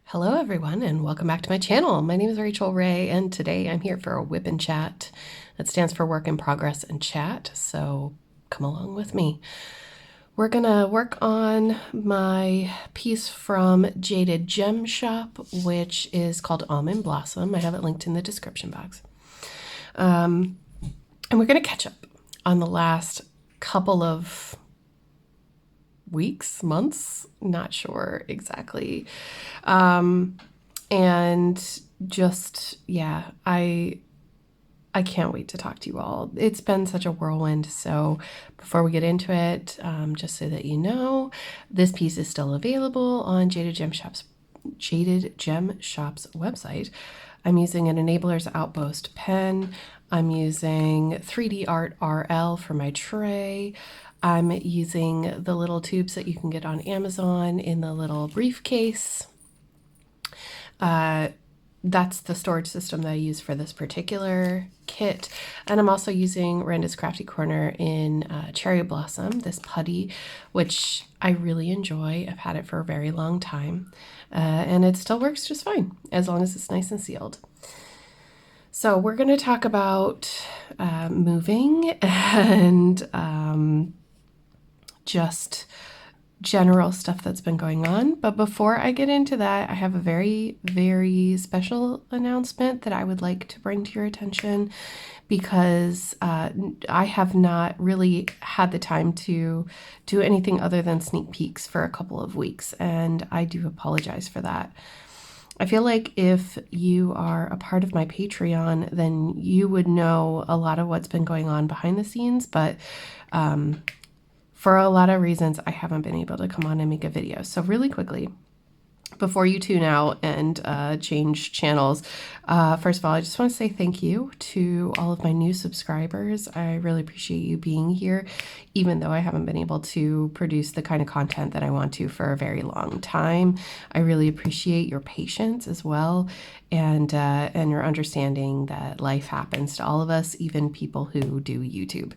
Hello everyone and welcome back to my channel. My name is Rachel Ray and today I'm here for a Wipnchat. That stands for work in progress and chat, so come along with me. We're gonna work on my piece from Jaded Gem Shop, which is called Almond Blossom. I have it linked in the description box. And we're gonna catch up on the last couple of weeks, months, not sure exactly. And just, yeah, I can't wait to talk to you all. It's been such a whirlwind. So before we get into it, just so that you know, this piece is still available on Jaded Gem Shop's website. I'm using an Enabler's Outpost pen. I'm using 3D Art RL for my tray. I'm using the little tubes that you can get on Amazon in the little briefcase. That's the storage system that I use for this particular kit. And I'm also using Randa's Crafty Corner in Cherry Blossom, this putty, which I really enjoy. I've had it for a very long time. And it still works just fine, as long as it's nice and sealed. So we're going to talk about moving and just general stuff that's been going on. But before I get into that, I have a very, very special announcement that I would like to bring to your attention because I have not really had the time to do anything other than sneak peeks for a couple of weeks, and I do apologize for that. I feel like if you are a part of my Patreon, then you would know a lot of what's been going on behind the scenes, but for a lot of reasons, I haven't been able to come on and make a video. So really quickly, before you tune out and change channels, first of all, I just want to say thank you to all of my new subscribers. I really appreciate you being here, even though I haven't been able to produce the kind of content that I want to for a very long time. I really appreciate your patience as well, and your understanding that life happens to all of us, even people who do YouTube.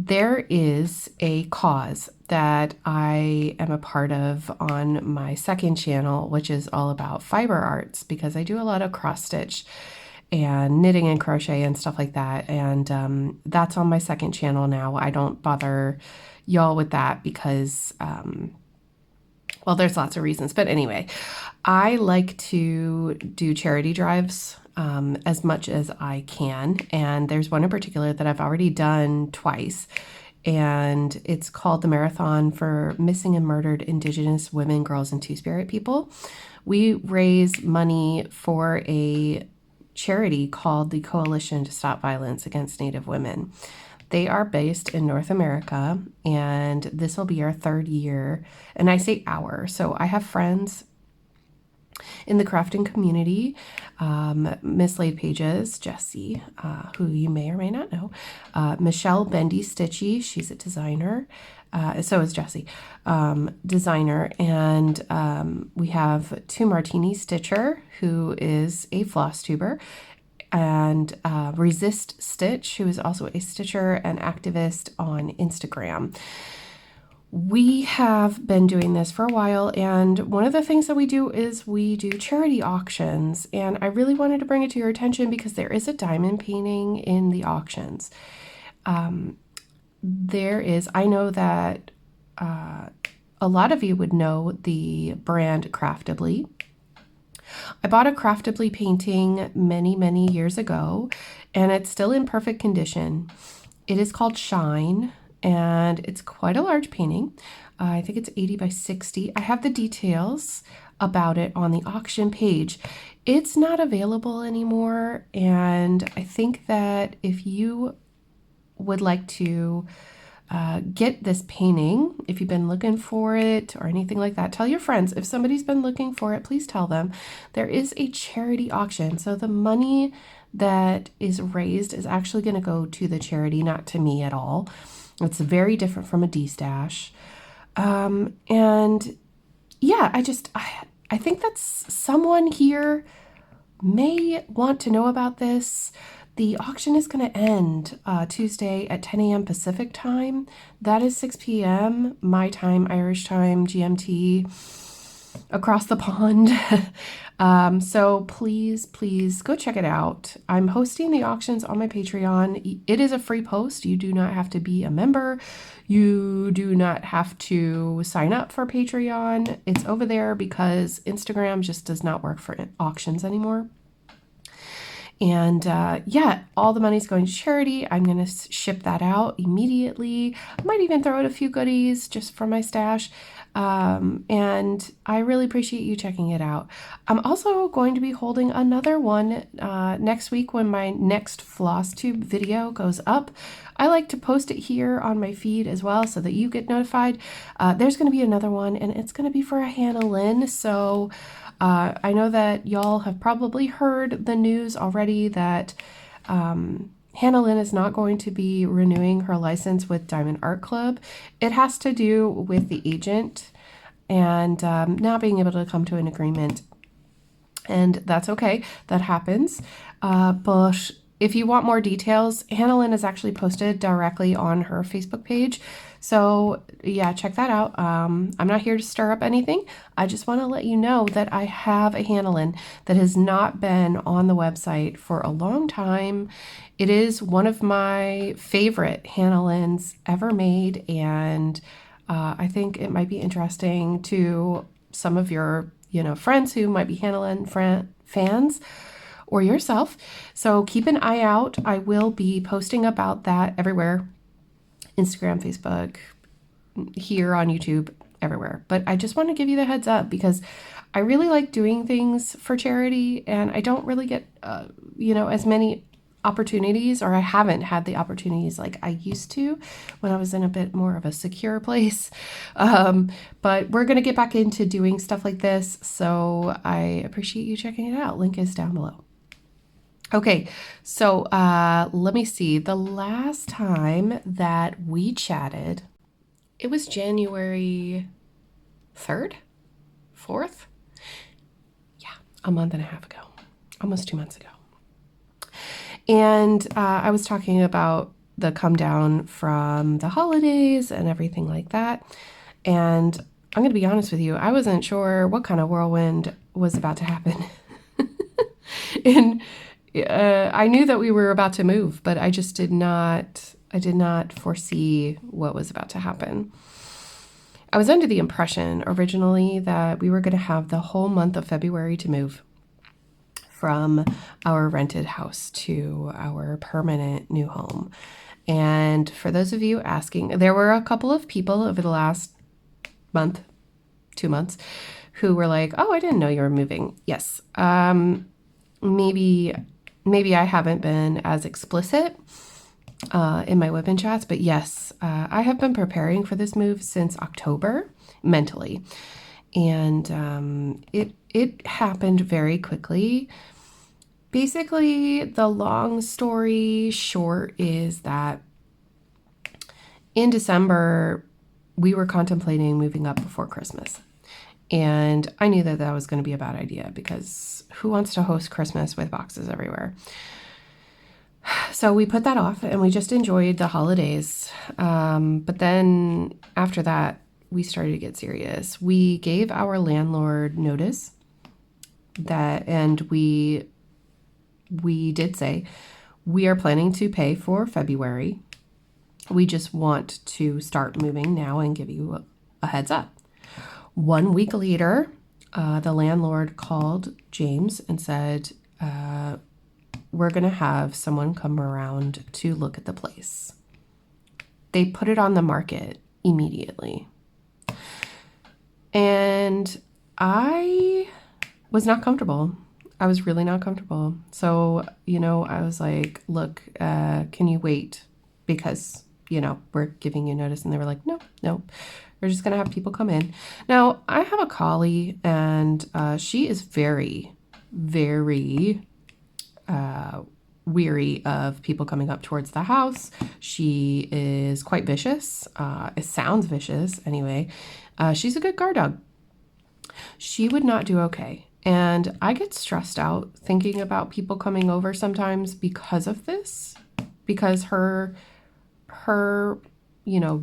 There is a cause that I am a part of on my second channel, which is all about fiber arts, because I do a lot of cross stitch and knitting and crochet and stuff like that. And that's on my second channel now. I don't bother y'all with that because, well, there's lots of reasons. But anyway, I like to do charity drives as much as I can. And there's one in particular that I've already done twice. And it's called the Marathon for Missing and Murdered Indigenous Women, Girls, and Two-Spirit People. We raise money for a charity called the Coalition to Stop Violence Against Native Women. They are based in North America, and this will be our third year. And I say our, so I have friends in the crafting community, Mislaid Pages, Jessie, who you may or may not know, Michelle Bendy Stitchy, she's a designer, so is Jessie, designer, and we have Two Martini Stitcher, who is a floss tuber, and Resist Stitch, who is also a stitcher and activist on Instagram. We have been doing this for a while, and one of the things that we do is we do charity auctions, and I really wanted to bring it to your attention because there is a diamond painting in the auctions. I know that a lot of you would know the brand Craftably. I bought a Craftably painting many, many years ago, and it's still in perfect condition. It is called Shine, and it's quite a large painting. I think it's 80 by 60. I have the details about it on the auction page. It's not available anymore, and I think that if you would like to get this painting, if you've been looking for it or anything like that, tell your friends. If somebody's been looking for it, please tell them. There is a charity auction, so the money that is raised is actually going to go to the charity, not to me at all. It's very different from a D-stash. And yeah, I think that someone here may want to know about this. The auction is going to end Tuesday at 10 a.m. Pacific time. That is 6 p.m. my time, Irish time, GMT. across the pond. So please go check it out. I'm hosting the auctions on my Patreon. It is a free post. You do not have to be a member. You do not have to sign up for Patreon. It's over there because Instagram just does not work for auctions anymore. And yeah, all the money's going to charity. I'm going to ship that out immediately. I might even throw out a few goodies just for my stash. And I really appreciate you checking it out. I'm also going to be holding another one next week when my next floss tube video goes up. I like to post it here on my feed as well so that you get notified. There's going to be another one, and it's going to be for a Hannah Lynn. So I know that y'all have probably heard the news already that Hannah Lynn is not going to be renewing her license with Diamond Art Club. It has to do with the agent and not being able to come to an agreement. And that's okay. That happens. But if you want more details, Hannah Lynn is actually posted directly on her Facebook page. So yeah, check that out. I'm not here to stir up anything. I just want to let you know that I have a Hannah Lynn that has not been on the website for a long time. It is one of my favorite Hannah Lynn's ever made, and I think it might be interesting to some of your friends who might be Hannah Lynn fans or yourself. So keep an eye out. I will be posting about that everywhere. Instagram, Facebook, here on YouTube, everywhere. But I just want to give you the heads up because I really like doing things for charity, and I don't really get, as many opportunities, or I haven't had the opportunities like I used to when I was in a bit more of a secure place. But we're going to get back into doing stuff like this. So I appreciate you checking it out. Link is down below. Okay, so let me see. The last time that we chatted, it was January 3rd, 4th? Yeah, a month and a half ago, almost 2 months ago. And I was talking about the come down from the holidays and everything like that. And I'm going to be honest with you, I wasn't sure what kind of whirlwind was about to happen. And I knew that we were about to move, but I just did not foresee what was about to happen. I was under the impression originally that we were going to have the whole month of February to move from our rented house to our permanent new home. And for those of you asking, there were a couple of people over the last month, 2 months, who were like, "Oh, I didn't know you were moving." Yes. Maybe I haven't been as explicit in my Wipnchats, but yes, I have been preparing for this move since October mentally, and it happened very quickly. Basically, the long story short is that in December, we were contemplating moving up before Christmas. And I knew that that was going to be a bad idea because who wants to host Christmas with boxes everywhere? So we put that off and we just enjoyed the holidays. But then after that, we started to get serious. We gave our landlord notice and we did say we are planning to pay for February. We just want to start moving now and give you a heads up. 1 week later, the landlord called James and said, we're going to have someone come around to look at the place. They put it on the market immediately. And I was not comfortable. I was really not comfortable. So, I was like, look, can you wait? Because, we're giving you notice. And they were like, no, we're just going to have people come in. Now, I have a collie, and she is very, very weary of people coming up towards the house. She is quite vicious. It sounds vicious anyway. She's a good guard dog. She would not do okay. And I get stressed out thinking about people coming over sometimes because of this, because her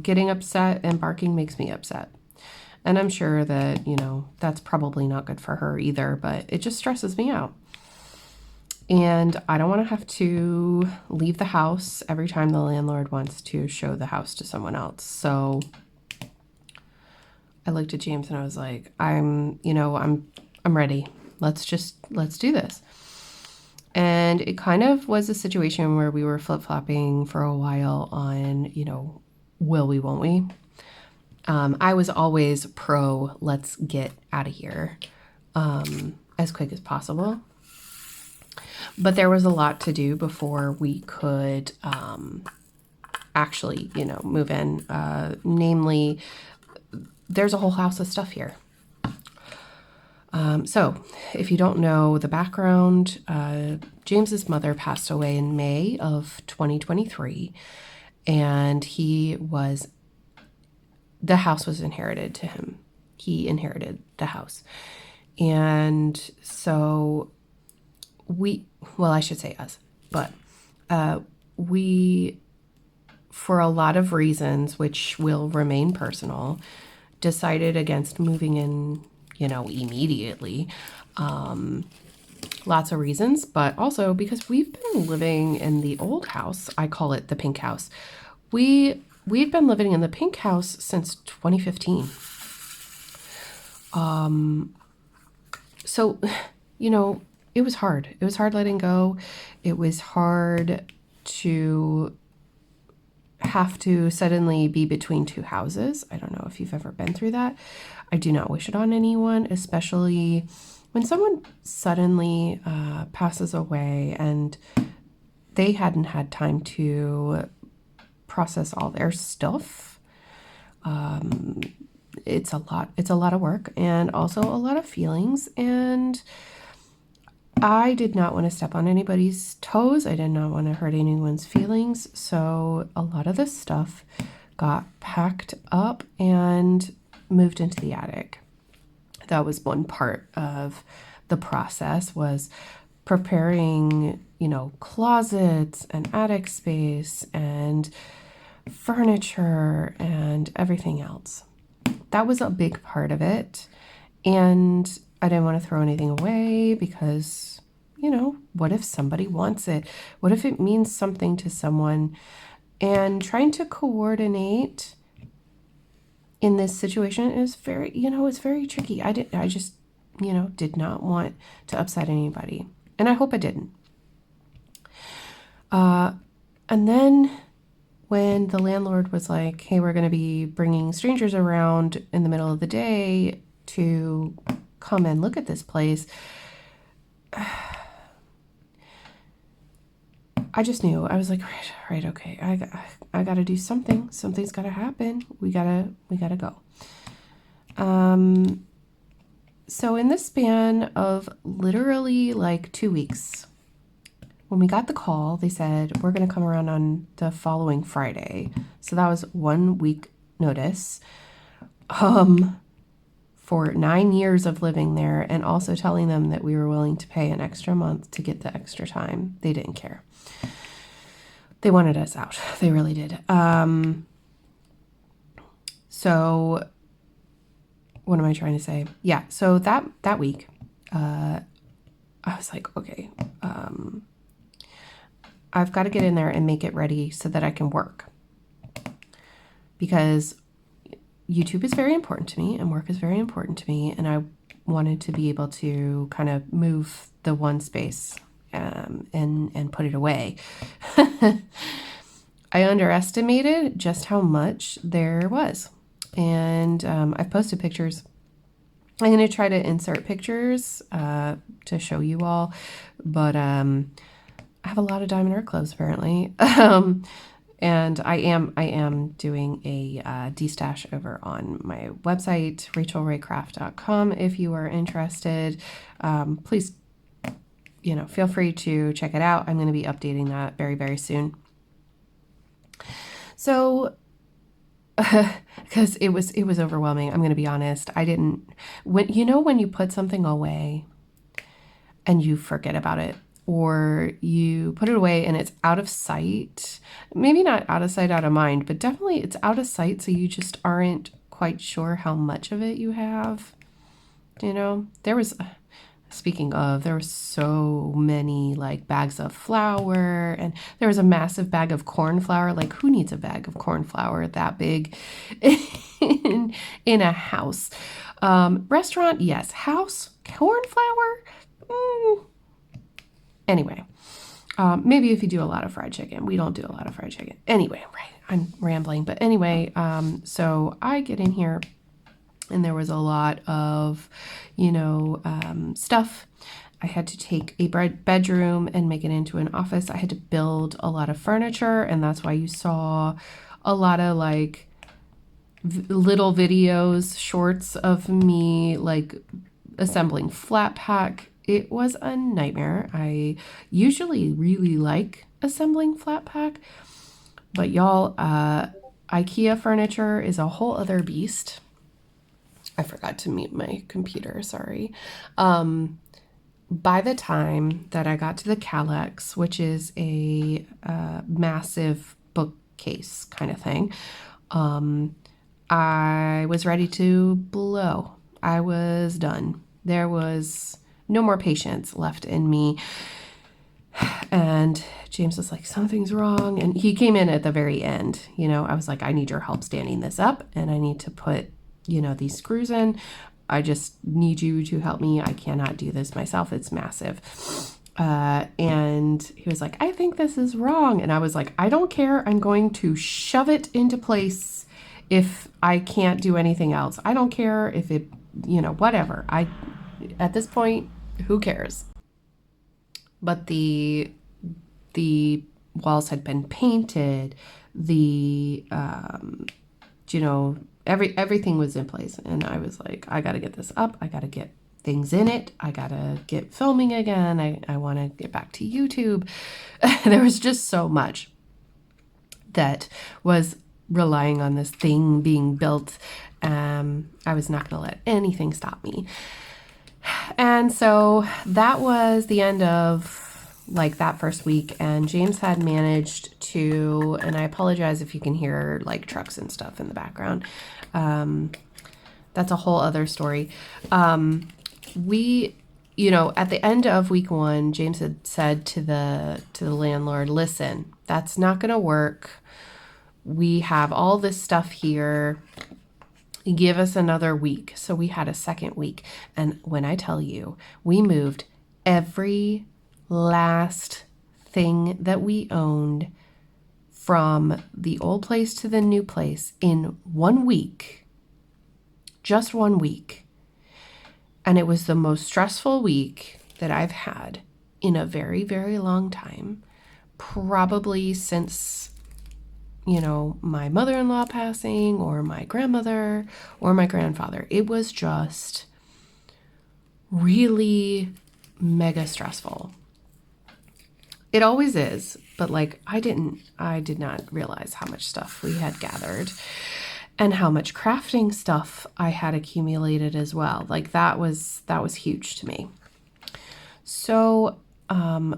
getting upset and barking makes me upset. And I'm sure that, that's probably not good for her either, but it just stresses me out. And I don't want to have to leave the house every time the landlord wants to show the house to someone else. So I looked at James and I was like, I'm ready. Let's do this. And it kind of was a situation where we were flip-flopping for a while on, will we, won't we? I was always pro, let's get out of here as quick as possible. But there was a lot to do before we could actually, move in. Namely, there's a whole house of stuff here. So if you don't know the background, James's mother passed away in May of 2023, and the house was inherited to him. He inherited the house. And so I should say us, but we, for a lot of reasons, which will remain personal, decided against moving in, immediately. Lots of reasons, but also because we've been living in the old house. I call it the pink house. We'd been living in the pink house since 2015. So, it was hard. It was hard letting go. It was hard to have to suddenly be between two houses. I don't know if you've ever been through that. I do not wish it on anyone, especially when someone suddenly passes away and they hadn't had time to process all their stuff. It's a lot of work and also a lot of feelings, and I did not want to step on anybody's toes. I did not want to hurt anyone's feelings. So a lot of this stuff got packed up and moved into the attic. That was one part of the process, was preparing, closets and attic space and furniture and everything else. That was a big part of it. And I didn't want to throw anything away because, what if somebody wants it? What if it means something to someone? And trying to coordinate in this situation is very, it's very tricky. I just, did not want to upset anybody. And I hope I didn't. And then when the landlord was like, hey, we're going to be bringing strangers around in the middle of the day to come and look at this place, I just knew. I was like, right, okay. I got to do something. Something's got to happen. We gotta go. So in the span of literally like 2 weeks, when we got the call, they said, we're going to come around on the following Friday. So that was 1 week notice. For 9 years of living there, and also telling them that we were willing to pay an extra month to get the extra time. They didn't care. They wanted us out. They really did. So what am I trying to say? Yeah. So that week, I was like, okay, I've got to get in there and make it ready so that I can work, because YouTube is very important to me and work is very important to me. And I wanted to be able to kind of move the one space and put it away. I underestimated just how much there was. And I've posted pictures. I'm going to try to insert pictures to show you all. But I have a lot of diamond art clothes apparently. And I am doing a destash over on my website, rachelraycraft.com. If you are interested, please, feel free to check it out. I'm going to be updating that very, very soon. So, because it was overwhelming. I'm going to be honest. When you put something away and you forget about it, or you put it away and it's out of sight, maybe not out of sight, out of mind, but definitely it's out of sight. So you just aren't quite sure how much of it you have. You know, speaking of, there were so many like bags of flour, and there was a massive bag of corn flour. Like, who needs a bag of corn flour that big in a house? Restaurant, yes. House, corn flour? Anyway, maybe if you do a lot of fried chicken. We don't do a lot of fried chicken. Anyway, right, I'm rambling. But anyway, so I get in here, and there was a lot of, stuff. I had to take a bedroom and make it into an office. I had to build a lot of furniture, and that's why you saw a lot of like little videos, shorts of me like assembling flat pack. It was a nightmare. I usually really like assembling flat pack, but y'all, IKEA furniture is a whole other beast. I forgot to mute my computer, sorry. By the time that I got to the Kallax, which is a massive bookcase kind of thing, I was ready to blow. I was done. There was no more patience left in me. And James was like, something's wrong. And he came in at the very end. I was like, I need your help standing this up, and I need to put, these screws in. I just need you to help me. I cannot do this myself. It's massive. And he was like, I think this is wrong. And I was like, I don't care. I'm going to shove it into place if I can't do anything else. I don't care if it, whatever. At this point, who cares? But the walls had been painted. Everything was in place, and I was like, I got to get this up. I got to get things in it. I got to get filming again. I want to get back to YouTube. There was just so much that was relying on this thing being built. I was not going to let anything stop me. And so that was the end of like that first week, and James had managed to, and I apologize if you can hear like trucks and stuff in the background. That's a whole other story. We, at the end of week 1, James had said to the landlord, listen, that's not going to work. We have all this stuff here. Give us another week. So we had a second week. And when I tell you, we moved every last thing that we owned from the old place to the new place in 1 week. Just 1 week. And it was the most stressful week that I've had in a very, very long time. Probably since my mother-in-law passing, or my grandmother, or my grandfather. It was just really mega stressful. It always is, but like I did not realize how much stuff we had gathered and how much crafting stuff I had accumulated as well. Like that was huge to me. So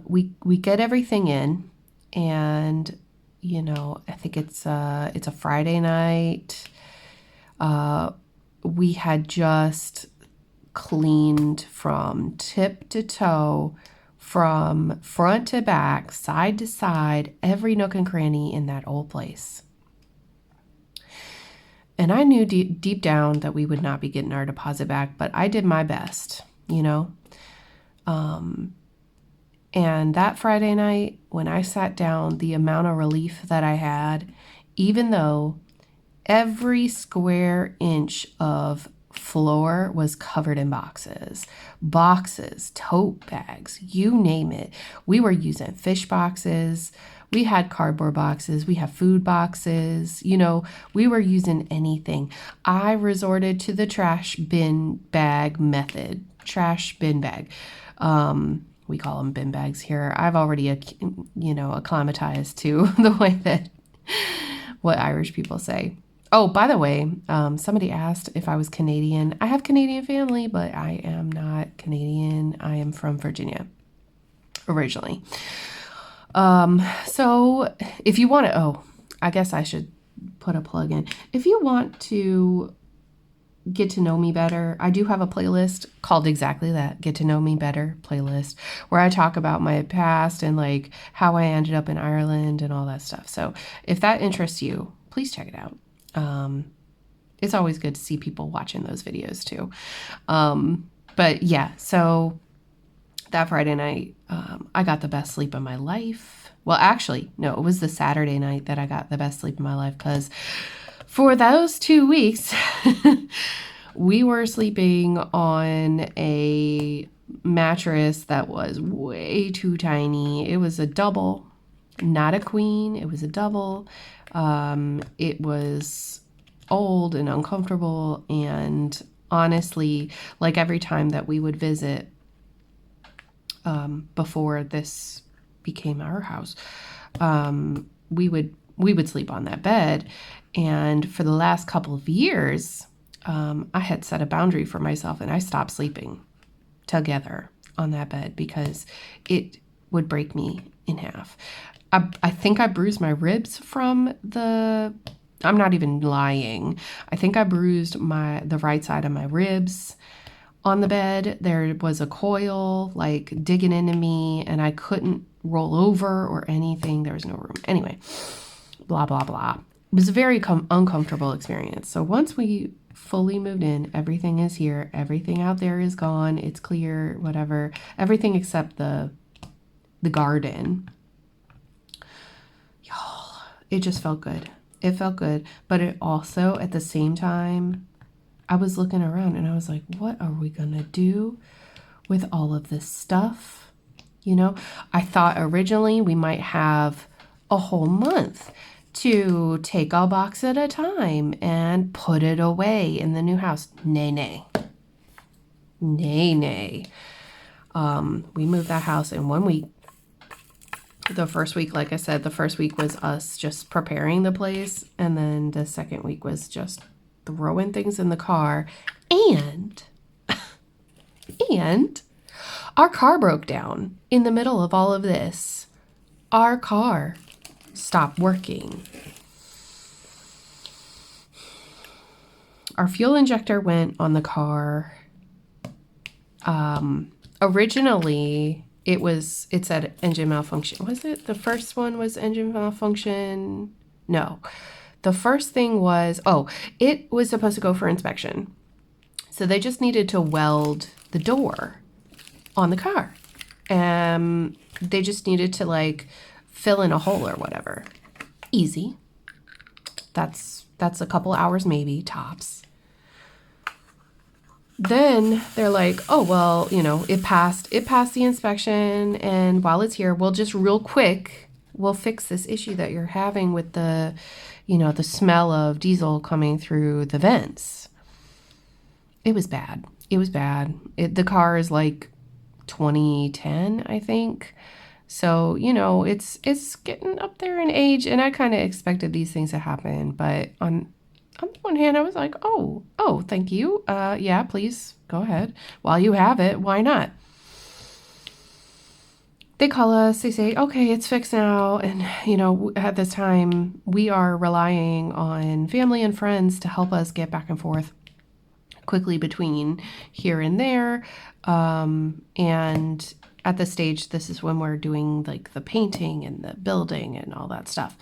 we get everything in, and I think it's a Friday night. We had just cleaned from tip to toe, from front to back, side to side, every nook and cranny in that old place. And I knew deep down that we would not be getting our deposit back, but I did my best, And that Friday night, when I sat down, the amount of relief that I had, even though every square inch of floor was covered in boxes, tote bags, you name it. We were using fish boxes. We had cardboard boxes. We have food boxes. We were using anything. I resorted to the trash bin bag method. Trash bin bag. We call them bin bags here. I've already, acclimatized to the way that what Irish people say. Oh, by the way, somebody asked if I was Canadian. I have Canadian family, but I am not Canadian. I am from Virginia originally. So if you want to, I guess I should put a plug in. If you want to get to know me better. I do have a playlist called exactly that, Get to Know Me Better playlist, where I talk about my past and like how I ended up in Ireland and all that stuff. So if that interests you, please check it out. It's always good to see people watching those videos too. But yeah, so that Friday night, I got the best sleep of my life. Well, actually, no, it was the Saturday night that I got the best sleep of my life, because for those 2 weeks, we were sleeping on a mattress that was way too tiny. It was a double, not a queen. It was a double. It was old and uncomfortable. And honestly, like every time that we would visit, before this became our house, we would sleep on that bed. And for the last couple of years, I had set a boundary for myself, and I stopped sleeping together on that bed because it would break me in half. I think I bruised my ribs from the, I'm not even lying. I think I bruised the right side of my ribs on the bed. There was a coil like digging into me, and I couldn't roll over or anything. There was no room. Anyway, blah, blah, blah. It was a very uncomfortable experience. So once we fully moved in, everything is here. Everything out there is gone. It's clear, whatever. Everything except the garden. Y'all, it just felt good. It felt good. But it also, at the same time, I was looking around and I was like, what are we going to do with all of this stuff? You know, I thought originally we might have a whole month to take a box at a time and put it away in the new house. Nay, nay. Nay, nay. We moved that house in 1 week. The first week, like I said, the first week was us just preparing the place. And then the second week was just throwing things in the car. And our car broke down in the middle of all of this. Our car stopped working. Our fuel injector went on the car. Originally, it said engine malfunction. Was it? The first one was engine malfunction? No. The first thing was, it was supposed to go for inspection. So they just needed to weld the door on the car. They just needed to like fill in a hole or whatever. Easy. That's a couple hours maybe, tops. Then they're like, oh, well, you know, it passed the inspection, and while it's here, we'll just real quick, we'll fix this issue that you're having with the, you know, the smell of diesel coming through the vents. It was bad. It was bad. The car is like 2010, I think. So, you know, it's getting up there in age, and I kind of expected these things to happen, but on the one hand, I was like, oh, thank you. Yeah, please go ahead. While you have it, why not? They call us, they say, okay, it's fixed now. And, you know, at this time, we are relying on family and friends to help us get back and forth quickly between here and there. And at this stage, this is when we're doing like the painting and the building and all that stuff.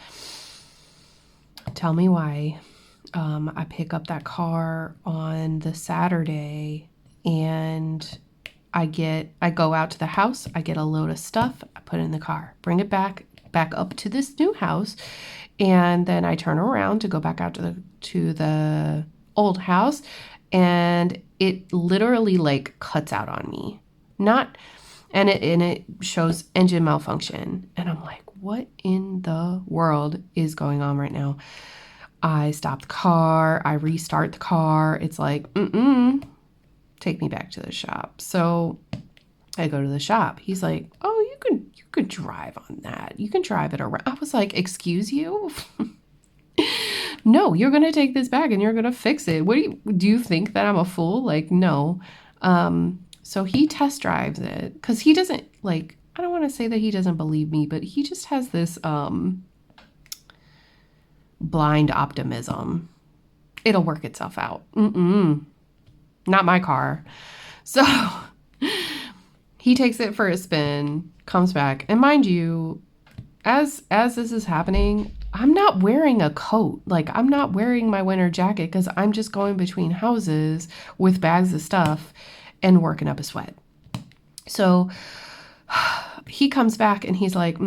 Tell me why. I pick up that car on the Saturday, and I go out to the house, I get a load of stuff, I put it in the car, bring it back up to this new house, and then I turn around to go back out to the old house, and it literally like cuts out on me. And it shows engine malfunction, and I'm like, what in the world is going on right now? I stop the car, I restart the car. It's like, take me back to the shop. So I go to the shop. He's like, oh, you can drive on that. You can drive it around. I was like, excuse you? No, you're going to take this back and you're going to fix it. What do you think that I'm a fool? Like, no. So he test drives it because he doesn't like, I don't want to say that he doesn't believe me, but he just has this, blind optimism. It'll work itself out. not my car. So he takes it for a spin, comes back, and mind you, as this is happening, I'm not wearing a coat. Like, I'm not wearing my winter jacket because I'm just going between houses with bags of stuff and working up a sweat. So he comes back and he's like, let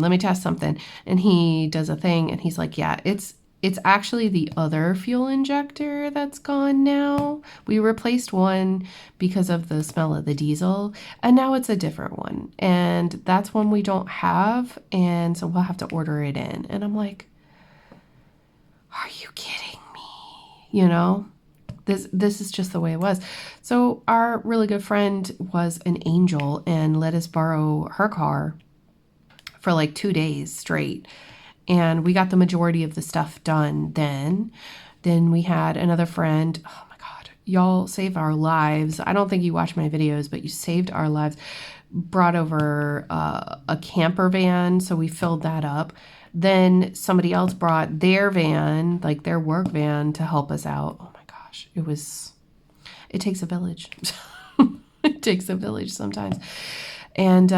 me test something. And he does a thing and he's like, yeah, it's actually the other fuel injector that's gone now. We replaced one because of the smell of the diesel, and now it's a different one. And that's one we don't have, and so we'll have to order it in. And I'm like, are you kidding me? You know? This is just the way it was. So our really good friend was an angel and let us borrow her car for like 2 days straight. And we got the majority of the stuff done then. Then we had another friend. Oh my God, y'all saved our lives. I don't think you watch my videos, but you saved our lives. Brought over a camper van, so we filled that up. Then somebody else brought their van, like their work van, to help us out. Oh my gosh, it takes a village. It takes a village sometimes. And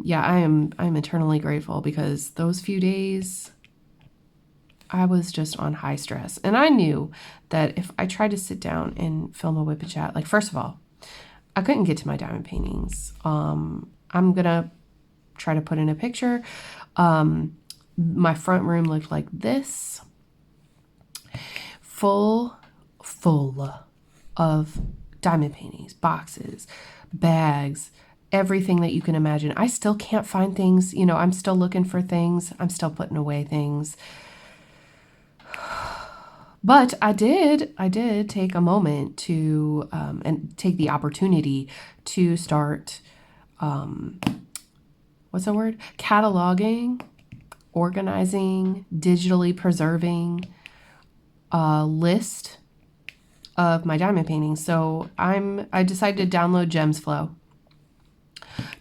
yeah, I'm eternally grateful because those few days I was just on high stress. And I knew that if I tried to sit down and film a Wipnchat, like, first of all, I couldn't get to my diamond paintings. I'm gonna try to put in a picture. My front room looked like this, full of diamond paintings, boxes, bags, everything that you can imagine. I still can't find things. You know, I'm still looking for things. I'm still putting away things. But I did take a moment to and take the opportunity to start, what's the word? Cataloging, organizing, digitally preserving a list of my diamond paintings. So I decided to download GemsFlow.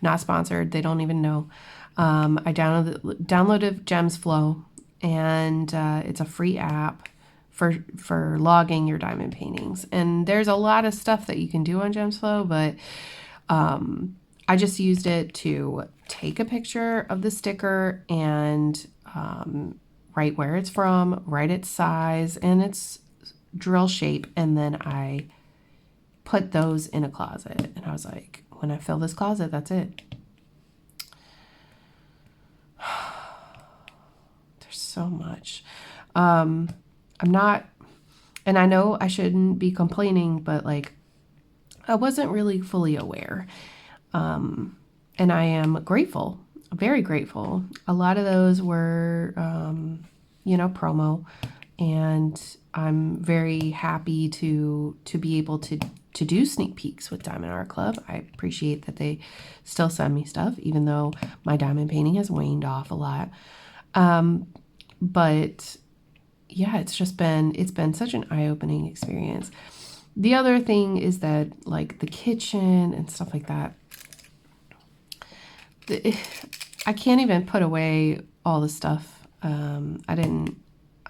Not sponsored. They don't even know. I downloaded GemsFlow, and it's a free app for logging your diamond paintings. And there's a lot of stuff that you can do on GemsFlow, but I just used it to take a picture of the sticker and write where it's from, write its size and its drill shape, and then I put those in a closet. And I was like, when I fill this closet, that's it. There's so much. I'm not, and I know I shouldn't be complaining, but like, I wasn't really fully aware. And I am grateful, very grateful. A lot of those were, promo, and I'm very happy to be able to do sneak peeks with Diamond Art Club. I appreciate that they still send me stuff, even though my diamond painting has waned off a lot. But yeah, it's been such an eye-opening experience. The other thing is that, like, the kitchen and stuff like that, I can't even put away all the stuff. I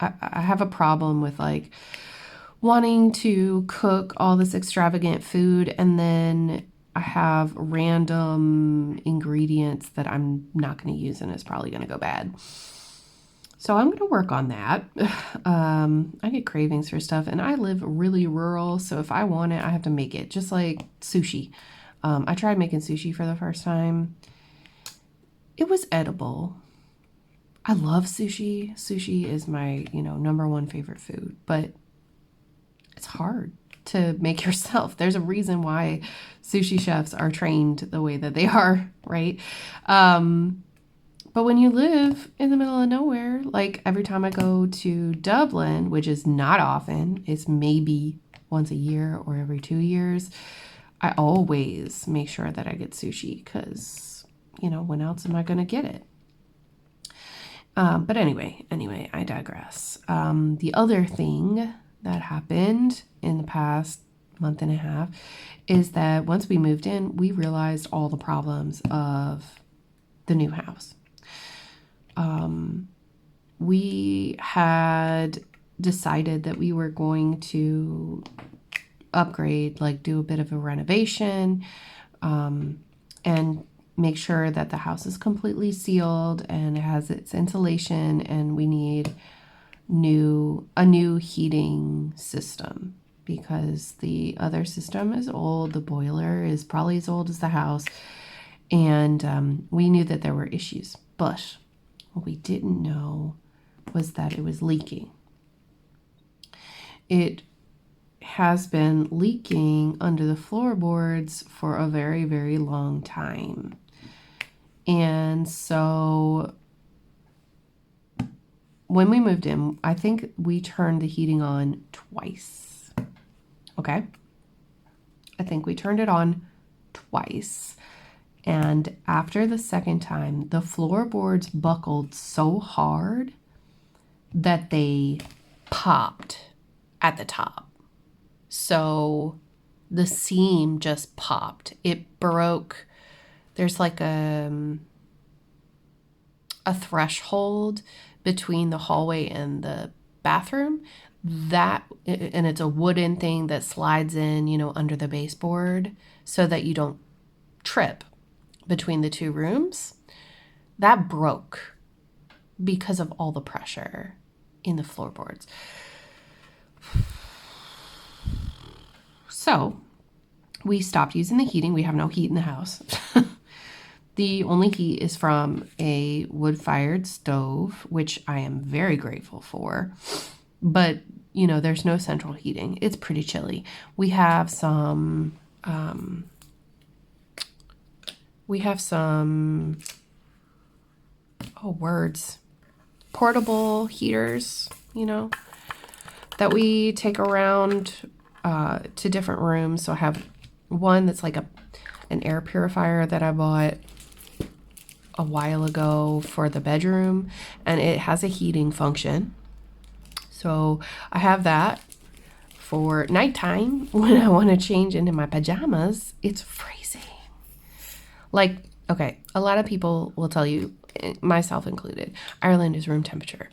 have a problem with, like, wanting to cook all this extravagant food and then I have random ingredients that I'm not going to use and it's probably going to go bad. So I'm going to work on that. I get cravings for stuff, and I live really rural, so if I want it, I have to make it, just like sushi. I tried making sushi for the first time. It was edible. I love sushi. Sushi is my, number one favorite food, but it's hard to make yourself. There's a reason why sushi chefs are trained the way that they are, right? But when you live in the middle of nowhere, like every time I go to Dublin, which is not often, it's maybe once a year or every 2 years, I always make sure that I get sushi because, when else am I going to get it? But anyway, I digress. The other thing that happened in the past month and a half is that once we moved in, we realized all the problems of the new house. We had decided that we were going to upgrade, like do a bit of a renovation, and make sure that the house is completely sealed and it has its insulation, and we need a new heating system because the other system is old. The boiler is probably as old as the house, and we knew that there were issues, but what we didn't know was that it was leaking. It has been leaking under the floorboards for a very, very long time. And so when we moved in, I think we turned the heating on twice. Okay? I think we turned it on twice. And after the second time, the floorboards buckled so hard that they popped at the top. So the seam just popped. It broke. There's like a threshold between the hallway and the bathroom, and it's a wooden thing that slides in, under the baseboard so that you don't trip between the two rooms. That broke because of all the pressure in the floorboards. So we stopped using the heating. We have no heat in the house. The only heat is from a wood-fired stove, which I am very grateful for. But, there's no central heating. It's pretty chilly. We have some portable heaters, that we take around to different rooms. So I have one that's like an air purifier that I bought a while ago for the bedroom, and it has a heating function. So I have that for nighttime when I want to change into my pajamas. It's freezing. Like, okay, a lot of people will tell you, myself included, Ireland is room temperature.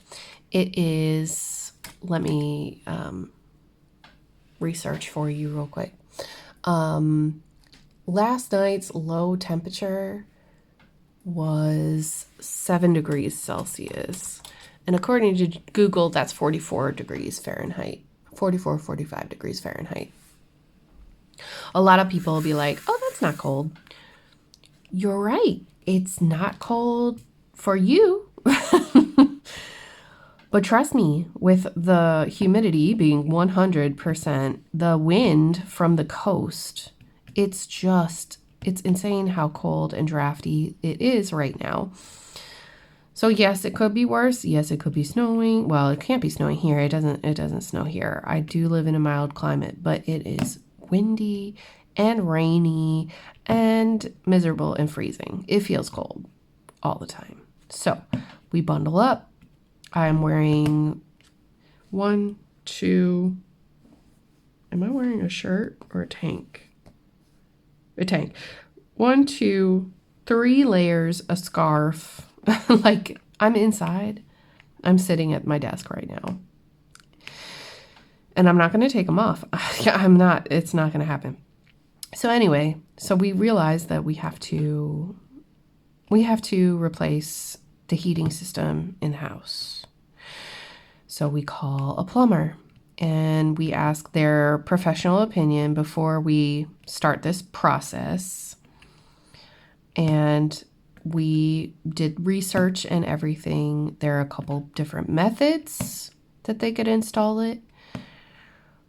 It is, let me research for you real quick. Last night's low temperature was 7 degrees Celsius. And according to Google, that's 44 degrees Fahrenheit. 45 degrees Fahrenheit. A lot of people will be like, oh, that's not cold. You're right. It's not cold for you. But trust me, with the humidity being 100%, the wind from the coast, it's insane how cold and drafty it is right now. So yes, it could be worse. Yes, it could be snowing. Well, it can't be snowing here. It doesn't snow here. I do live in a mild climate, but it is windy and rainy and miserable and freezing. It feels cold all the time. So we bundle up. I'm wearing am I wearing a shirt or a tank? A tank. 1, 2, 3 layers, a scarf. Like, I'm inside. I'm sitting at my desk right now. And I'm not going to take them off. It's not going to happen. So anyway, we realized that we have to replace the heating system in the house. So we call a plumber and we ask their professional opinion before we start this process. And we did research and everything. There are a couple different methods that they could install it.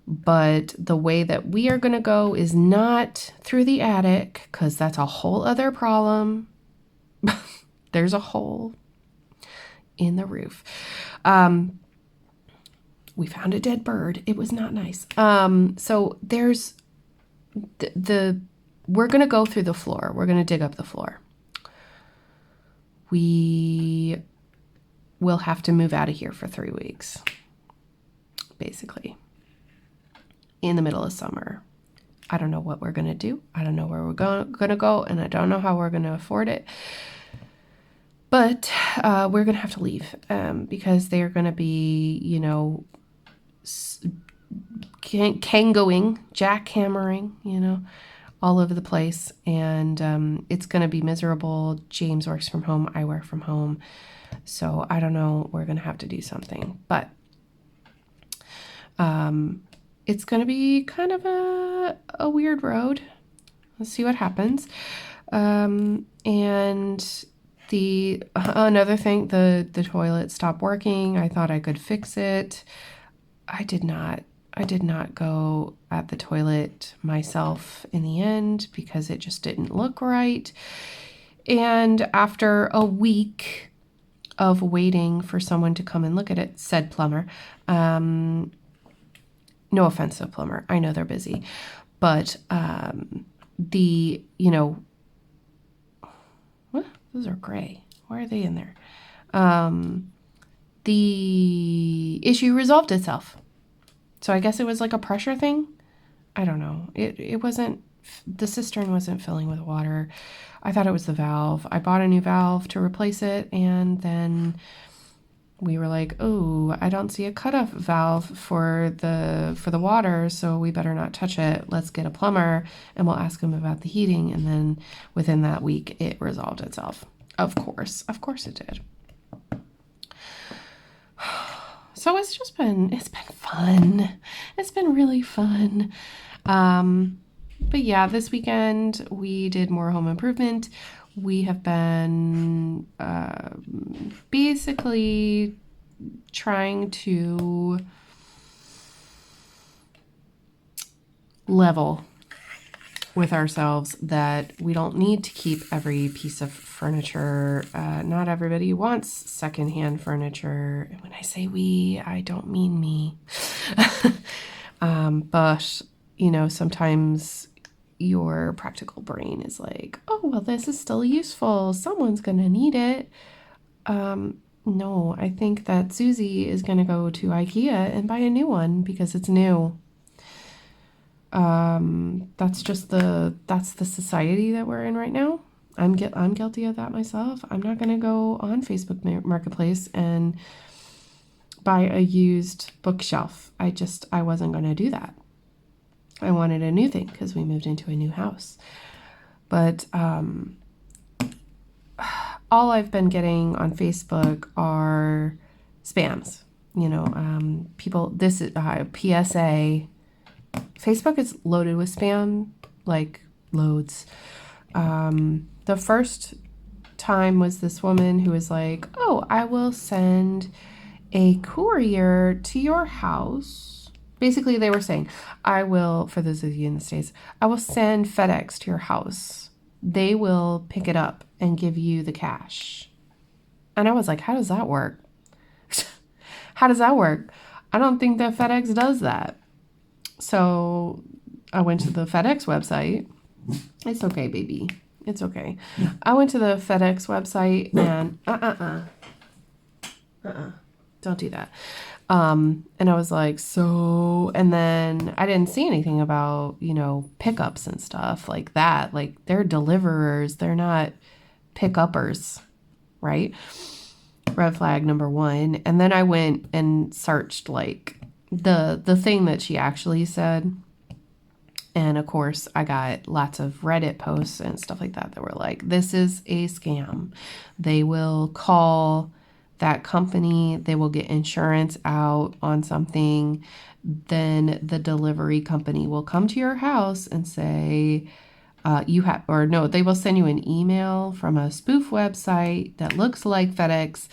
But the way that we are going to go is not through the attic, because that's a whole other problem. There's a hole in the roof. We found a dead bird. It was not nice. So there's we're going to go through the floor. We're going to dig up the floor. We will have to move out of here for 3 weeks, basically, in the middle of summer. I don't know what we're going to do. I don't know where we're going to go, and I don't know how we're going to afford it. But we're going to have to leave because they're going to be, jackhammering, all over the place. And it's going to be miserable. James works from home. I work from home. So I don't know. We're going to have to do something. But it's going to be kind of a weird road. Let's see what happens. And another thing, the toilet stopped working. I thought I could fix it. I did not go at the toilet myself in the end because it just didn't look right. And after a week of waiting for someone to come and look at it, said plumber, no offense to plumber, I know they're busy, but what? Those are gray. Why are they in there? The issue resolved itself. So I guess it was like a pressure thing. I don't know. It wasn't, the cistern wasn't filling with water. I thought it was the valve. I bought a new valve to replace it, and then we were like, oh, I don't see a cutoff valve for the water, so we better not touch it. Let's get a plumber and we'll ask him about the heating. And then within that week, it resolved itself. Of course it did. So it's been fun. It's been really fun. But yeah, this weekend we did more home improvement. We have been basically trying to level with ourselves that we don't need to keep every piece of furniture. Not everybody wants secondhand furniture. And when I say we, I don't mean me. But, sometimes your practical brain is like, oh, well, this is still useful. Someone's going to need it. No, I think that Susie is going to go to IKEA and buy a new one because it's new. That's the society that we're in right now. I'm guilty of that myself. I'm not going to go on Facebook Marketplace and buy a used bookshelf. I wasn't going to do that. I wanted a new thing because we moved into a new house. But all I've been getting on Facebook are spams. People, this is PSA. Facebook is loaded with spam, like loads. The first time was this woman who was like, oh, I will send a courier to your house. Basically, they were saying, for those of you in the States, I will send FedEx to your house. They will pick it up and give you the cash. And I was like, how does that work? How does that work? I don't think that FedEx does that. So I went to the FedEx website. It's okay, baby. It's okay. I went to the FedEx website and don't do that. And I was like, and then I didn't see anything about, pickups and stuff like that. Like, they're deliverers. They're not pick-uppers, right? Red flag number one. And then I went and searched like the thing that she actually said. And of course, I got lots of Reddit posts and stuff like that were like, this is a scam. They will call that company, they will get insurance out on something. Then the delivery company will come to your house and say, they will send you an email from a spoof website that looks like FedEx.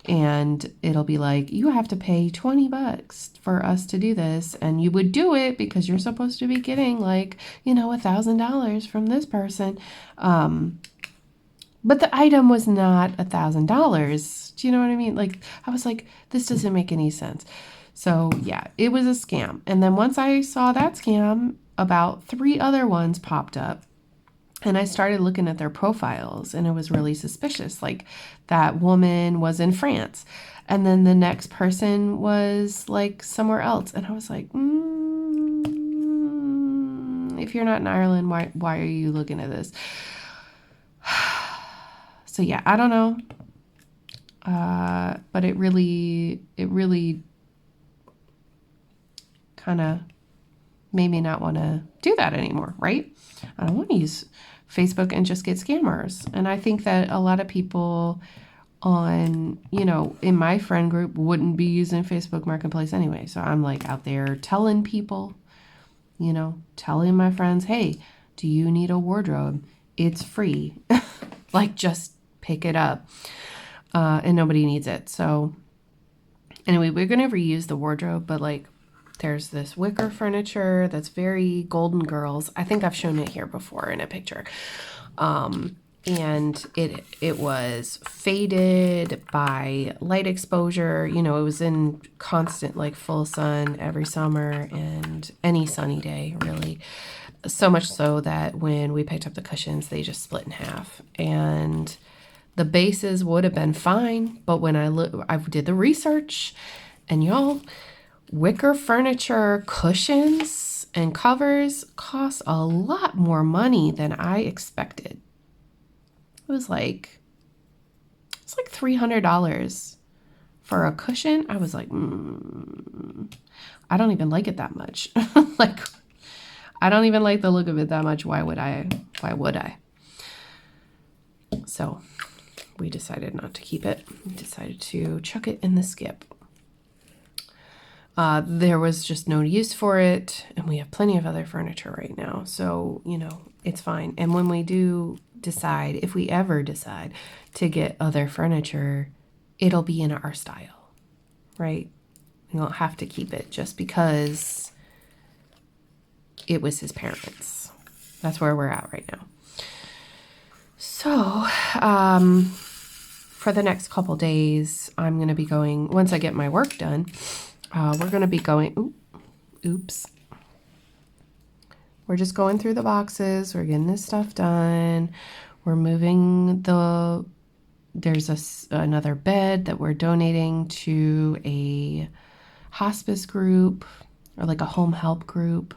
And it'll be like, you have to pay $20 for us to do this. And you would do it because you're supposed to be getting like, $1,000 from this person. But the item was not $1,000. Do you know what I mean? Like, I was like, this doesn't make any sense. So yeah, it was a scam. And then once I saw that scam, about 3 other ones popped up. And I started looking at their profiles, and it was really suspicious. Like, that woman was in France, and then the next person was like somewhere else. And I was like, if you're not in Ireland, why are you looking at this? So yeah, I don't know. But it really kind of made me not want to do that anymore, right? I don't want to use Facebook and just get scammers. And I think that a lot of people on, in my friend group wouldn't be using Facebook Marketplace anyway. So I'm like out there telling people, telling my friends, hey, do you need a wardrobe? It's free. Like, just pick it up. And nobody needs it. So anyway, we're going to reuse the wardrobe, but like there's this wicker furniture that's very Golden Girls. I think I've shown it here before in a picture. And it was faded by light exposure. It was in constant, like, full sun every summer and any sunny day, really. So much so that when we picked up the cushions, they just split in half. And the bases would have been fine, but when I did the research, and y'all, wicker furniture cushions and covers cost a lot more money than I expected. It's like $300 for a cushion. I was like, I don't even like it that much. Like, I don't even like the look of it that much. Why would I? So we decided not to keep it. We decided to chuck it in the skip. There was just no use for it, and we have plenty of other furniture right now. So, it's fine. And when we do decide, if we ever decide to get other furniture, it'll be in our style, right? We won't have to keep it just because it was his parents. That's where we're at right now. So, for the next couple days, I'm going to be going, once I get my work done, we're going to be going, oops. We're just going through the boxes. We're getting this stuff done. We're moving there's another bed that we're donating to a hospice group, or like a home help group.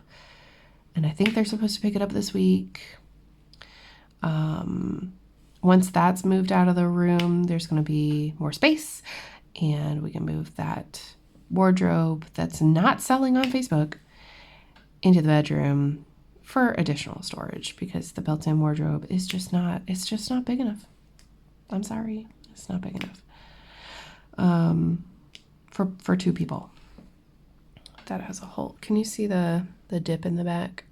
And I think they're supposed to pick it up this week. Once that's moved out of the room, there's going to be more space, and we can move that wardrobe that's not selling on Facebook into the bedroom for additional storage, because the built-in wardrobe is just not big enough. I'm sorry, it's not big enough for two people. That has a hole. Can you see the dip in the back?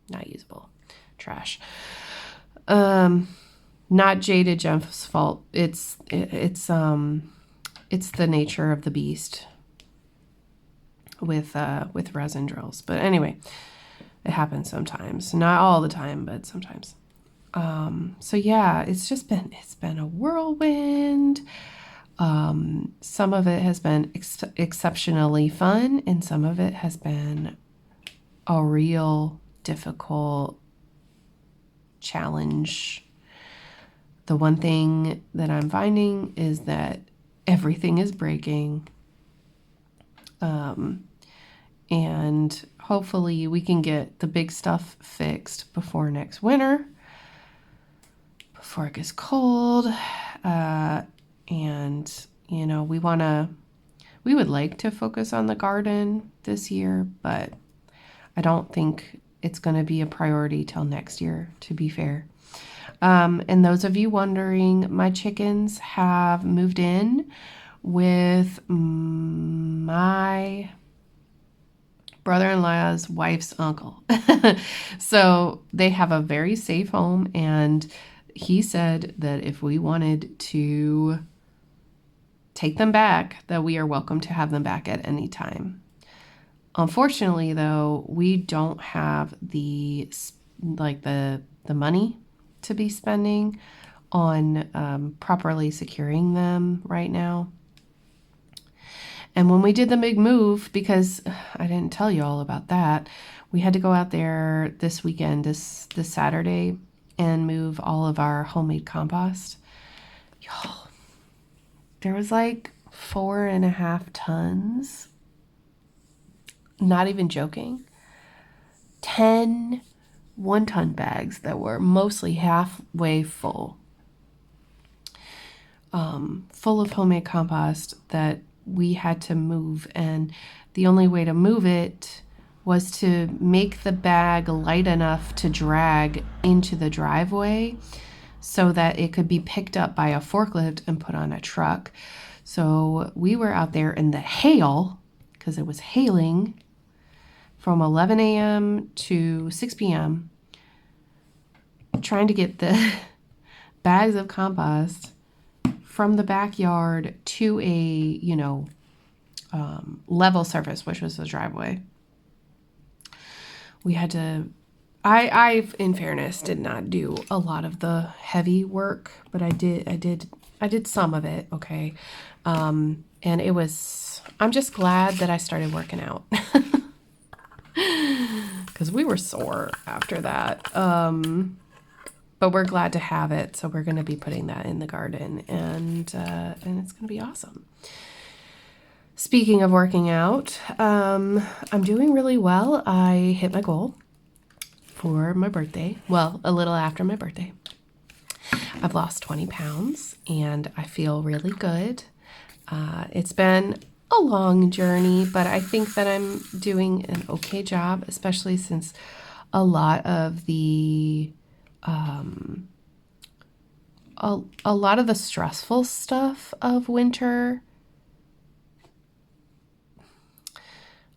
Not usable. Trash. Not Jaded Jeff's fault. It's the nature of the beast with resin drills. But anyway, it happens sometimes. Not all the time, but sometimes. So yeah, it's been a whirlwind. Some of it has been exceptionally fun, and some of it has been a real difficult challenge. The one thing that I'm finding is that everything is breaking. And hopefully we can get the big stuff fixed before next winter, before it gets cold. And, we would like to focus on the garden this year, but I don't think it's going to be a priority till next year, to be fair. And those of you wondering, my chickens have moved in with my brother-in-law's wife's uncle. So they have a very safe home, and he said that if we wanted to take them back, that we are welcome to have them back at any time. Unfortunately, though, we don't have the money to be spending on properly securing them right now. And when we did the big move, because I didn't tell you all about that, we had to go out there this weekend, this Saturday, and move all of our homemade compost. Y'all, there was like 4.5 tons. Not even joking. 10 1-ton bags that were mostly halfway full. Full of homemade compost that we had to move, and the only way to move it was to make the bag light enough to drag into the driveway so that it could be picked up by a forklift and put on a truck. So we were out there in the hail, because it was hailing, from 11 a.m. to 6 p.m. trying to get the bags of compost from the backyard to a, level surface, which was the driveway. We had to, I, in fairness, did not do a lot of the heavy work, but I did some of it. Okay. And it was, I'm just glad that I started working out because we were sore after that. But we're glad to have it. So we're going to be putting that in the garden, and it's going to be awesome. Speaking of working out, I'm doing really well. I hit my goal for my birthday. Well, a little after my birthday. I've lost 20 pounds and I feel really good. It's been a long journey, but I think that I'm doing an okay job, especially since a lot of the a lot of the stressful stuff of winter.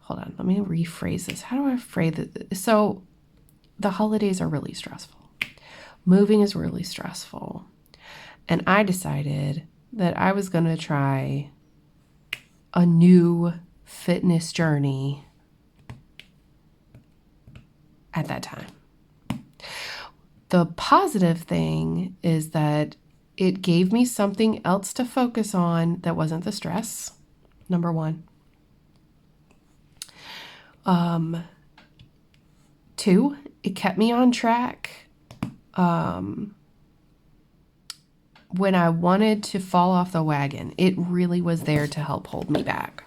Hold on, let me rephrase this. How do I phrase it? So the holidays are really stressful. Moving is really stressful. And I decided that I was going to try a new fitness journey at that time. The positive thing is that it gave me something else to focus on that wasn't the stress, number one. 2, it kept me on track. When I wanted to fall off the wagon, it really was there to help hold me back.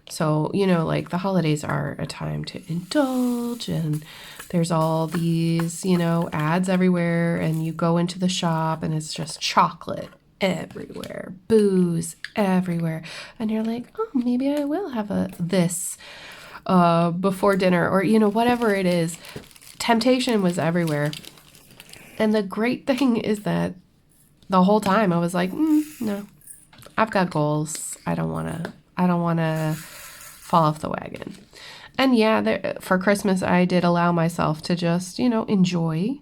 So, like the holidays are a time to indulge, and there's all these, ads everywhere, and you go into the shop and it's just chocolate everywhere, booze everywhere. And you're like, oh, maybe I will have this before dinner, or, whatever it is. Temptation was everywhere. And the great thing is that the whole time I was like, no, I've got goals. I don't want to fall off the wagon. And yeah, for Christmas, I did allow myself to just, enjoy.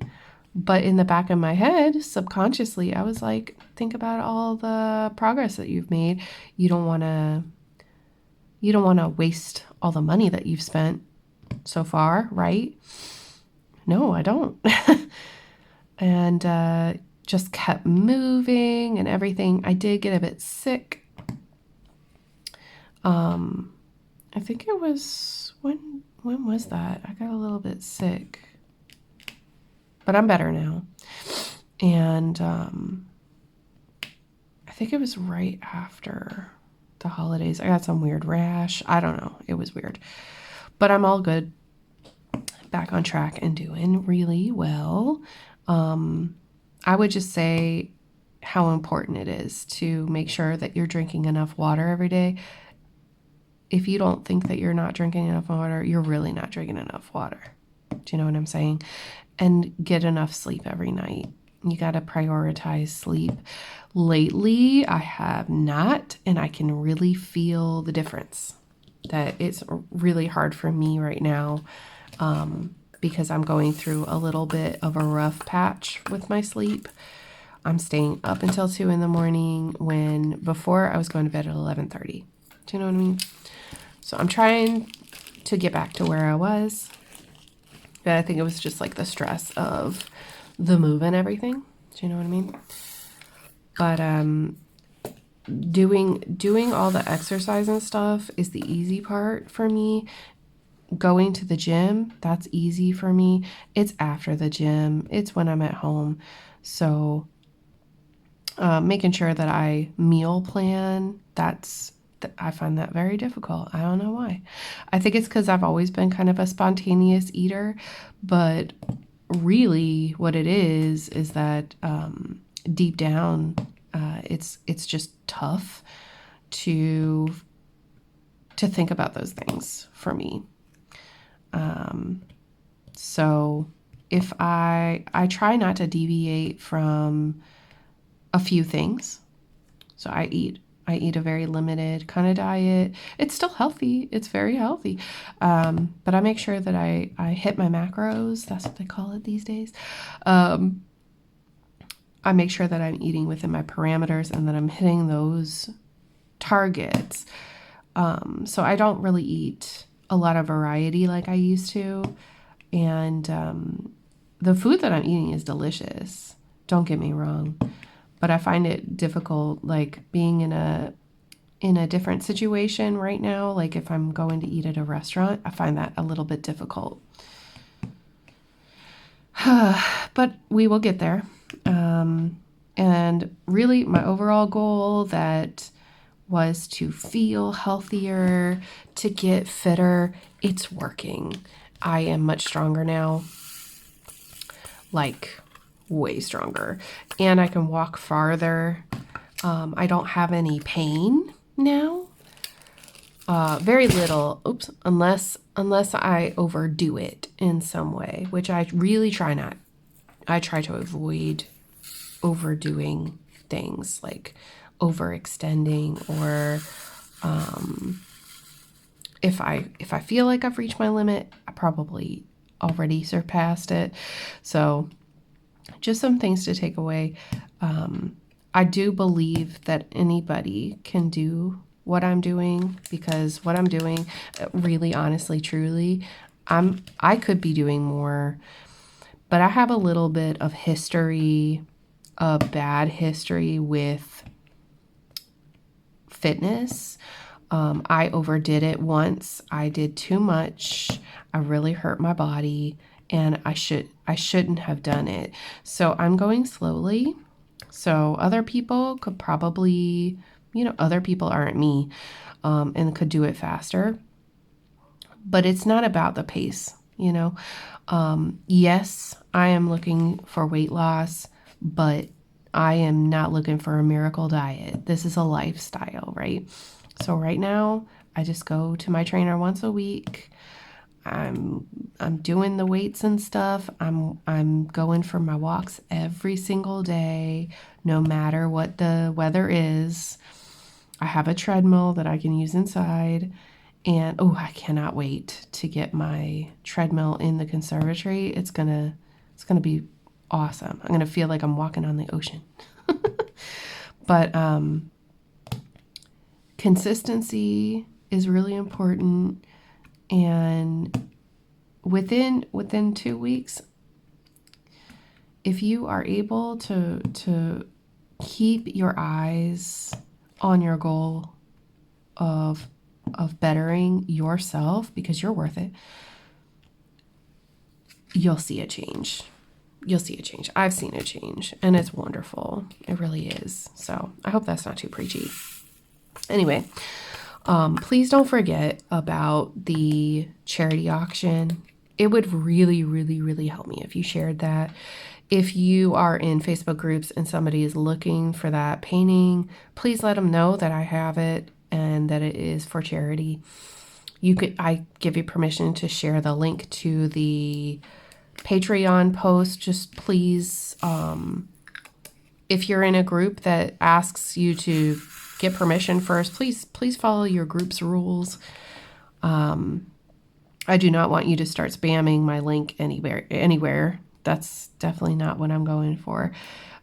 But in the back of my head, subconsciously, I was like, think about all the progress that you've made. You don't want to waste all the money that you've spent so far, right? No, I don't. And just kept moving and everything. I did get a bit sick. I think it was, when was that? I got a little bit sick, but I'm better now. And I think it was right after the holidays. I got some weird rash. I don't know. It was weird, but I'm all good. Back on track and doing really well. I would just say how important it is to make sure that you're drinking enough water every day. If you don't think that you're not drinking enough water, you're really not drinking enough water. Do you know what I'm saying? And get enough sleep every night. You got to prioritize sleep. Lately, I have not, and I can really feel the difference. That it's really hard for me right now because I'm going through a little bit of a rough patch with my sleep. I'm staying up until 2 a.m. when before I was going to bed at 11:30. Do you know what I mean? So I'm trying to get back to where I was. But I think it was just like the stress of the move and everything. Do you know what I mean? But doing all the exercise and stuff is the easy part for me. Going to the gym, that's easy for me. It's after the gym. It's when I'm at home. So making sure that I meal plan, I find that very difficult. I don't know why. I think it's because I've always been kind of a spontaneous eater, but really what it is that deep down, it's just tough to think about those things for me. So if I try not to deviate from a few things. So I eat a very limited kind of diet. It's still healthy. It's very healthy. But I make sure that I hit my macros. That's what they call it these days. I make sure that I'm eating within my parameters and that I'm hitting those targets. So I don't really eat a lot of variety like I used to. And the food that I'm eating is delicious. Don't get me wrong. But I find it difficult, like being in a different situation right now. Like if I'm going to eat at a restaurant, I find that a little bit difficult. But we will get there. And really, my overall goal that was to feel healthier, to get fitter, it's working. I am much stronger now, like way stronger, and I can walk farther. I don't have any pain now. Very little, unless I overdo it in some way, which I really try not. I try to avoid overdoing things, like overextending, or if I feel like I've reached my limit, I probably already surpassed it. So just some things to take away. I do believe that anybody can do what I'm doing, because what I'm doing, really, honestly, truly, I could be doing more, but I have a little bit of history, a bad history with fitness. I overdid it once. I did too much. I really hurt my body, and I shouldn't have done it. So I'm going slowly. So other people could probably, other people aren't me, and could do it faster. But it's not about the pace, Yes, I am looking for weight loss, but I am not looking for a miracle diet. This is a lifestyle, right? So right now, I just go to my trainer once a week. I'm doing the weights and stuff. I'm going for my walks every single day, no matter what the weather is. I have a treadmill that I can use inside. And I cannot wait to get my treadmill in the conservatory. It's gonna be awesome. I'm gonna feel like I'm walking on the ocean. But consistency is really important, and within 2 weeks, if you are able to keep your eyes on your goal of bettering yourself, because you're worth it, you'll see a change. You'll see a change. I've seen a change, and it's wonderful. It really is. So I hope that's not too preachy. Anyway, please don't forget about the charity auction. It would really, really, really help me if you shared that. If you are in Facebook groups and somebody is looking for that painting, please let them know that I have it and that it is for charity. I give you permission to share the link to the Patreon post. Just please, if you're in a group that asks you to get permission first, please follow your group's rules. I do not want you to start spamming my link anywhere. That's definitely not what I'm going for.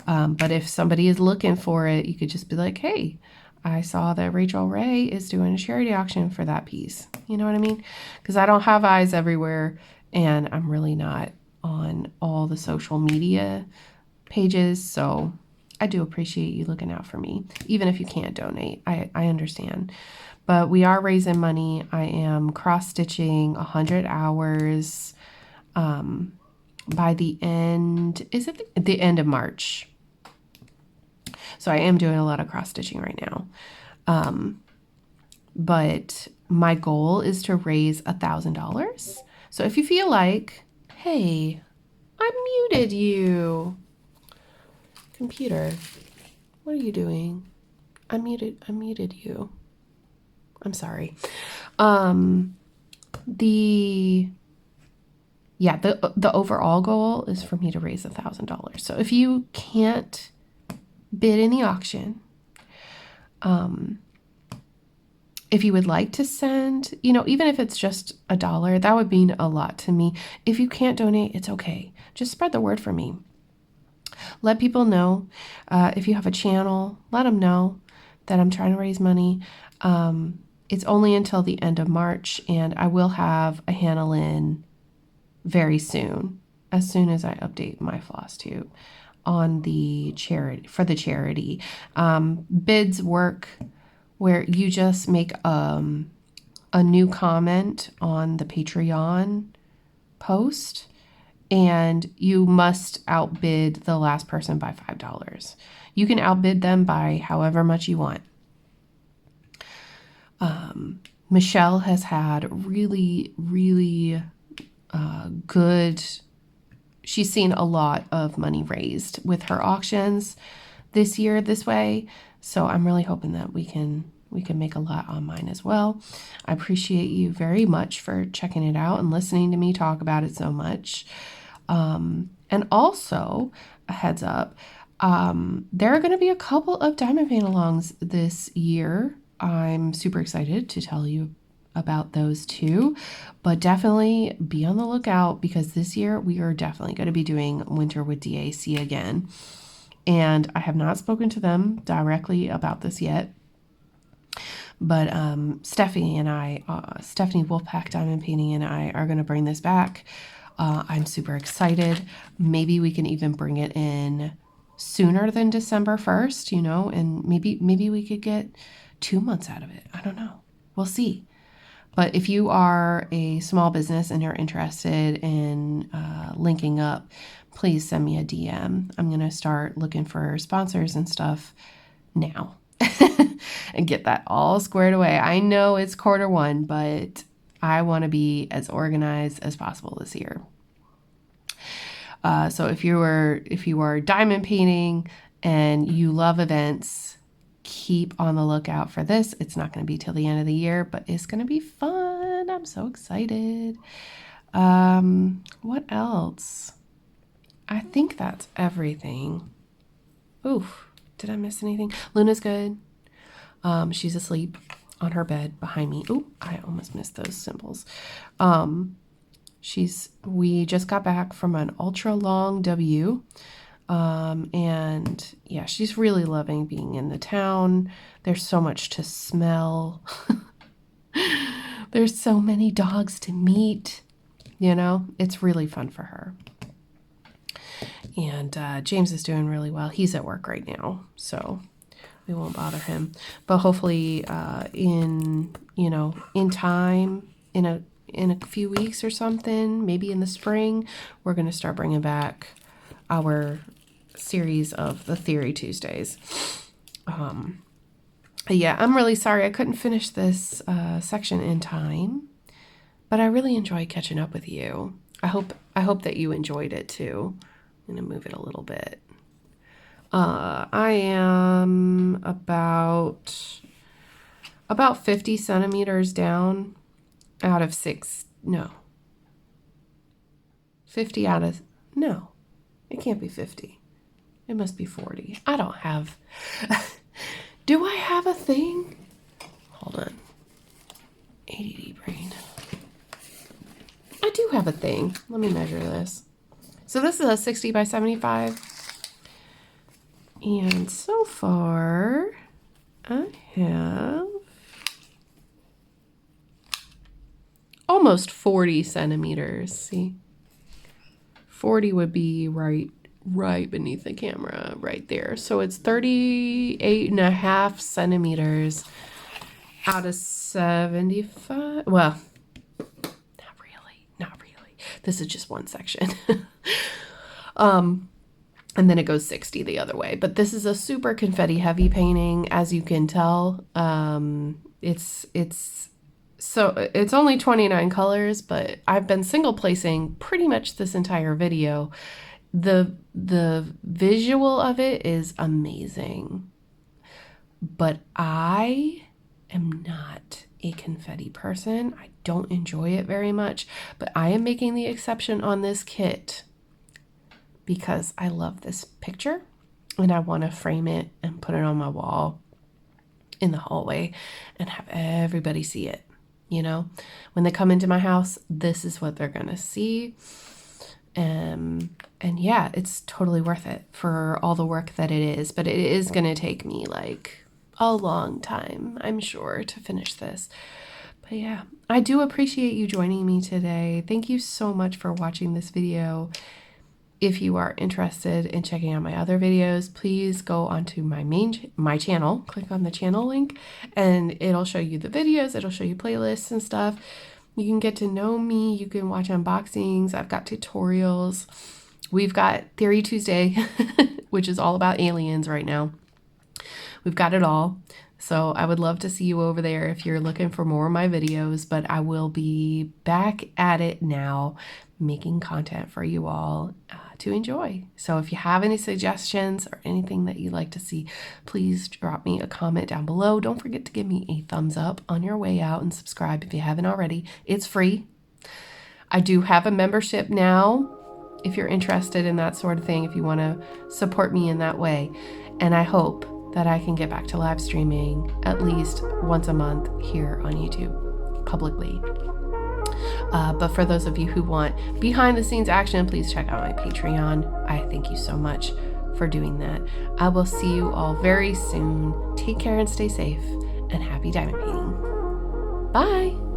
But if somebody is looking for it, you could just be like, hey, I saw that Rachel Ray is doing a charity auction for that piece. You know what I mean? Because I don't have eyes everywhere, and I'm really not on all the social media pages. So I do appreciate you looking out for me, even if you can't donate. I understand. But we are raising money. I am cross-stitching 100 hours by the end, is it the end of March? So I am doing a lot of cross-stitching right now. But my goal is to raise $1,000. So if you feel like, hey, I muted you. Computer, what are you doing? I muted you. I'm sorry. The overall goal is for me to raise $1,000. So if you can't bid in the auction, if you would like to send, even if it's just $1, that would mean a lot to me. If you can't donate, it's okay. Just spread the word for me. Let people know. If you have a channel, let them know that I'm trying to raise money. It's only until the end of March, and I will have a Hannah Lynn very soon as I update my floss tube on the charity, for the charity. Bids work where you just make a new comment on the Patreon post, and you must outbid the last person by $5. You can outbid them by however much you want. Michelle has had really, really good. She's seen a lot of money raised with her auctions this year this way. So I'm really hoping that we can make a lot on mine as well. I appreciate you very much for checking it out and listening to me talk about it so much. And also, a heads up, there are going to be a couple of diamond paint alongs this year. I'm super excited to tell you about those too, but definitely be on the lookout, because this year we are definitely going to be doing Winter with DAC again. And I have not spoken to them directly about this yet, but Stephanie Wolfpack Diamond Painting and I are going to bring this back. I'm super excited. Maybe we can even bring it in sooner than December 1st, and maybe we could get 2 months out of it. I don't know. We'll see. But if you are a small business and you're interested in linking up, please send me a DM. I'm going to start looking for sponsors and stuff now and get that all squared away. I know it's Q1, but I want to be as organized as possible this year. So if you are diamond painting and you love events, keep on the lookout for this. It's not going to be till the end of the year, but it's going to be fun. I'm so excited. What else? I think that's everything. Oof, did I miss anything? Luna's good. She's asleep on her bed behind me. Oh, I almost missed those symbols. We just got back from an ultra long W. And yeah, she's really loving being in the town. There's so much to smell. There's so many dogs to meet. It's really fun for her. And James is doing really well. He's at work right now, so we won't bother him. But hopefully, in time, in a few weeks or something, maybe in the spring, we're going to start bringing back our series of the Theory Tuesdays. Yeah, I'm really sorry I couldn't finish this section in time, but I really enjoyed catching up with you. I hope that you enjoyed it too. I'm gonna move it a little bit. I am about 50 centimeters down out of 50 out of, no, it can't be 50. It must be 40. I don't have, do I have a thing? Hold on. ADD brain. I do have a thing. Let me measure this. So this is a 60 by 75. And so far, I have almost 40 centimeters. See? 40 would be right beneath the camera, right there. So it's 38.5 centimeters out of 75. Well, not really. This is just one section. And then it goes 60 the other way. But this is a super confetti heavy painting, as you can tell. It's only 29 colors, but I've been single placing pretty much this entire video. The visual of it is amazing, but I am not a confetti person. I don't enjoy it very much, but I am making the exception on this kit because I love this picture and I want to frame it and put it on my wall in the hallway and have everybody see it. You know, when they come into my house, this is what they're going to see. And yeah, it's totally worth it for all the work that it is, but it is going to take me like a long time, I'm sure, to finish this. But yeah, I do appreciate you joining me today. Thank you so much for watching this video. If you are interested in checking out my other videos, please go onto my channel, click on the channel link, and it'll show you the videos, it'll show you playlists and stuff. You can get to know me, you can watch unboxings, I've got tutorials. We've got Theory Tuesday, which is all about aliens right now. We've got it all. So I would love to see you over there if you're looking for more of my videos, but I will be back at it now, making content for you all to enjoy. So if you have any suggestions or anything that you'd like to see, please drop me a comment down below. Don't forget to give me a thumbs up on your way out and subscribe if you haven't already. It's free. I do have a membership now if you're interested in that sort of thing, if you want to support me in that way. And I hope that I can get back to live streaming at least once a month here on YouTube publicly. But for those of you who want behind the scenes action, please check out my Patreon. I thank you so much for doing that. I will see you all very soon. Take care and stay safe, and happy diamond painting. Bye.